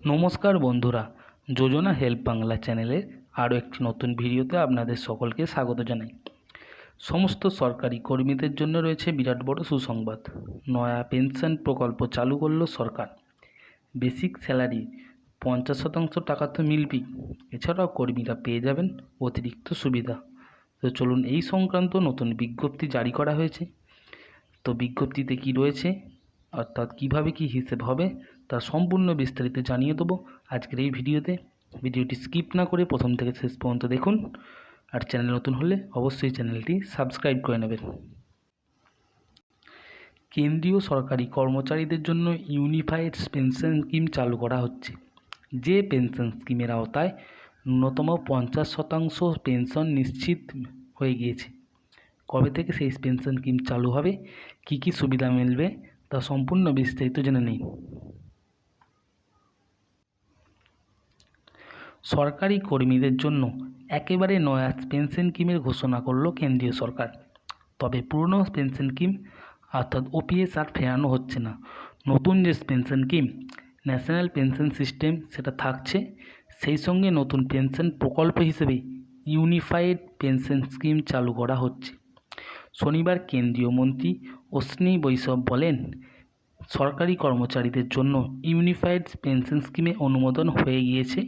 নমস্কার বন্ধুরা, যোজনা হেল্প বাংলা চ্যানেলের আরও একটি নতুন ভিডিওতে আপনাদের সকলকে স্বাগত জানাই। সমস্ত সরকারি কর্মীদের জন্য রয়েছে বিরাট বড় সুসংবাদ। নয়া পেনশন প্রকল্প চালু করল সরকার। বেসিক স্যালারি 50% টাকা তো মিলবেই, এছাড়াও কর্মীরা পেয়ে যাবেন অতিরিক্ত সুবিধা। তো চলুন এই সংক্রান্ত নতুন বিজ্ঞপ্তি জারি করা হয়েছে। তো বিজ্ঞপ্তিতে কি রয়েছে, অর্থাৎ কিভাবে কি হিসেব হবে, তার সম্পূর্ণ বিস্তারিত জানিয়ে দেবো আজকের এই ভিডিওতে। ভিডিওটি স্কিপ না করে প্রথম থেকে শেষ পর্যন্ত দেখুন, আর চ্যানেল নতুন হলে অবশ্যই চ্যানেলটি সাবস্ক্রাইব করে নেবেন। কেন্দ্রীয় সরকারি কর্মচারীদের জন্য ইউনিফাইড পেনশন স্কিম চালু করা হচ্ছে। যে পেনশন স্কিমের আওতায় ন্যূনতম 50% পেনশন নিশ্চিত হয়ে গিয়েছে। কবে থেকে সেই পেনশন স্কিম চালু হবে, কি কি সুবিধা মিলবে, তা সম্পূর্ণ বিস্তারিত জেনে নিন। সরকারি কর্মীদের জন্য একেবারে নয়া পেনশন স্কিমের ঘোষণা করল কেন্দ্রীয় সরকার। তবে পুরনো পেনশন স্কিম অর্থাৎ ওপিএস আর ফেরানো হচ্ছে না। নতুন যে pension scheme national pension system সেটা থাকছে। সেই সঙ্গে নতুন পেনশন প্রকল্প হিসেবে ইউনিফাইড পেনশন স্কিম চালু করা হচ্ছে। শনিবার কেন্দ্রীয় মন্ত্রী অশ্বিনী বৈষ্ণব বলেন, সরকারি কর্মচারীদের জন্য ইউনিফাইড পেনশন স্কিমে অনুমোদন হয়ে গিয়েছে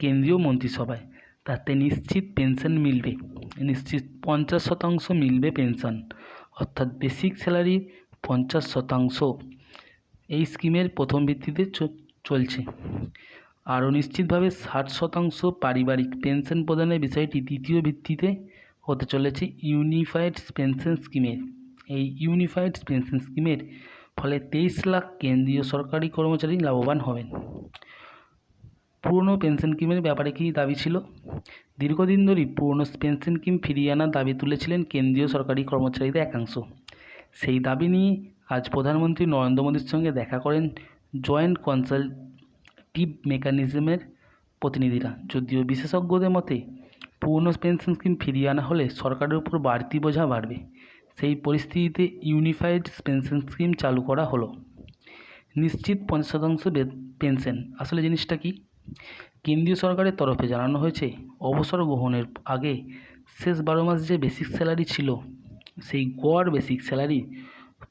কেন্দ্রীয় মন্ত্রিসভায়। তাতে নিশ্চিত পেনশন মিলবে, নিশ্চিত 50% মিলবে পেনশন, অর্থাৎ বেসিক স্যালারি 50% এই স্কিমের প্রথম ভিত্তিতে চলছে। আরও নিশ্চিতভাবে 60% পারিবারিক পেনশন প্রদানের বিষয়টি দ্বিতীয় ভিত্তিতে হতে চলেছে ইউনিফাইড পেনশন স্কিমের। এই ইউনিফাইড পেনশন স্কিমের ফলে 23 লাখ কেন্দ্রীয় সরকারি কর্মচারী লাভবান হবেন। পুরনো পেনশন স্কিমের ব্যাপারে কী দাবি ছিল? দীর্ঘদিন ধরেই পুরনো পেনশন স্কিম ফিরিয়ে আনার দাবি তুলেছিলেন কেন্দ্রীয় সরকারি কর্মচারীদের একাংশ। সেই দাবি নিয়ে আজ প্রধানমন্ত্রী নরেন্দ্র মোদীর সঙ্গে দেখা করেন জয়েন্ট কনসালটেটিভ মেকানিজমের প্রতিনিধিরা। যদিও বিশেষজ্ঞদের মতে পুরনো পেনশন স্কিম ফিরিয়ে আনা হলে সরকারের উপর বাড়তি বোঝা বাড়বে। সেই পরিস্থিতিতে ইউনিফাইড পেনশন স্কিম চালু করা হলো। নিশ্চিত 50% পেনশন আসলে জিনিসটা কি? কেন্দ্রীয় সরকারের তরফে জানানো হয়েছে, অবসর গ্রহণের আগে শেষ 12 মাস যে বেসিক স্যালারি ছিল, সেই গড় বেসিক স্যালারি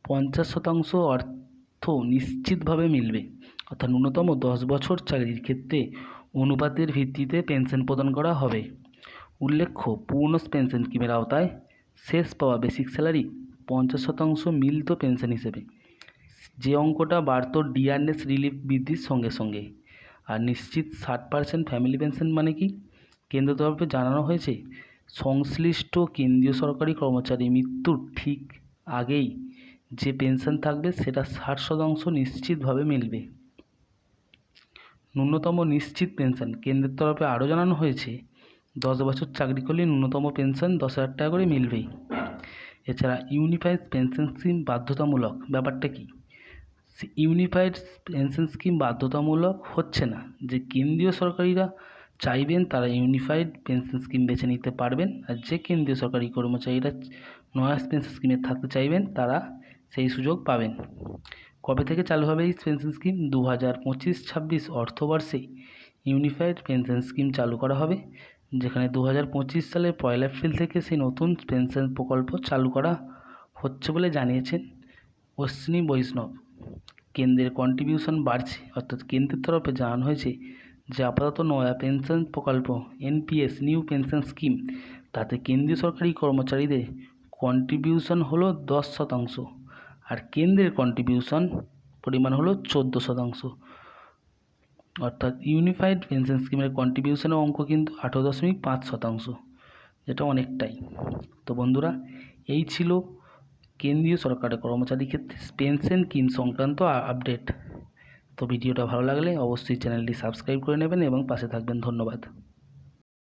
50% অর্থ নিশ্চিতভাবে মিলবে। অর্থাৎ ন্যূনতম 10 বছর চাকরির ক্ষেত্রে অনুপাতের ভিত্তিতে পেনশন প্রদান করা হবে। উল্লেখ্য, পুরনো পেনশন স্কিমের আওতায় শেষ পাওয়া বেসিক স্যালারি 50% মিলত পেনশন হিসেবে, যে অঙ্কটা বাড়ত ডিয়ারনেস রিলিফ বৃদ্ধির সঙ্গে সঙ্গে। আর নিশ্চিত 60% ফ্যামিলি পেনশন মানে কি? কেন্দ্র তরফে জানানো হয়েছে, সংশ্লিষ্ট কেন্দ্রীয় সরকারি কর্মচারী মৃত্যুর ঠিক আগেই যে পেনশন থাকবে সেটা 60% নিশ্চিতভাবে মিলবে। ন্যূনতম নিশ্চিত পেনশন কেন্দ্রের তরফে আরও জানানো হয়েছে, 10 বছর চাকরি করলে ন্যূনতম পেনশন 10,000 টাকা করে মিলবেই। এছাড়া ইউনিফাইড পেনশন স্কিম বাধ্যতামূলক। ব্যাপারটা কি? ইউনিফাইড পেনশন স্কিম বাধ্যতামূলক হচ্ছে না। যে কেন্দ্রীয় সরকারিরা চাইবেন তারা ইউনিফাইড পেনশন স্কিম বেছে নিতে পারবেন, আর যে কেন্দ্রীয় সরকারি কর্মচারীরা নয়া পেনশন স্কিমে থাকতে চাইবেন তারা সেই সুযোগ পাবেন। কবে থেকে চালু হবে এই পেনশন স্কিম? 2025-26 অর্থবর্ষে ইউনিফাইড পেনশন স্কিম চালু করা হবে, যেখানে 2025 সালের 1 এপ্রিল থেকে সেই নতুন পেনশন প্রকল্প চালু করা হচ্ছে বলে জানিয়েছেন অশ্বিনী বৈষ্ণব। কেন্দ্রের কন্ট্রিবিউশন বাড়ছে, অর্থাৎ কেন্দ্রের তরফে জানানো হয়েছে যে আপাতত নয়া পেনশন প্রকল্প এনপিএস নিউ পেনশন স্কিম, তাতে কেন্দ্রীয় সরকারি কর্মচারীদের কন্ট্রিবিউশন হলো 10%, আর কেন্দ্রের কন্ট্রিবিউশন পরিমাণ হলো 14%। অর্থাৎ ইউনিফাইড পেনশন স্কিমের কন্ট্রিবিউশনের অঙ্ক কিন্তু 18.5%, যেটা অনেকটাই। তো বন্ধুরা, এই ছিল কেন্দ্রীয় সরকারের কর্মচারীর ক্ষেত্রে পেনশন স্কিম সংক্রান্ত আপডেট। তো ভিডিওটা ভালো লাগলে অবশ্যই চ্যানেলটি সাবস্ক্রাইব করে নেবেন এবং পাশে থাকবেন। ধন্যবাদ।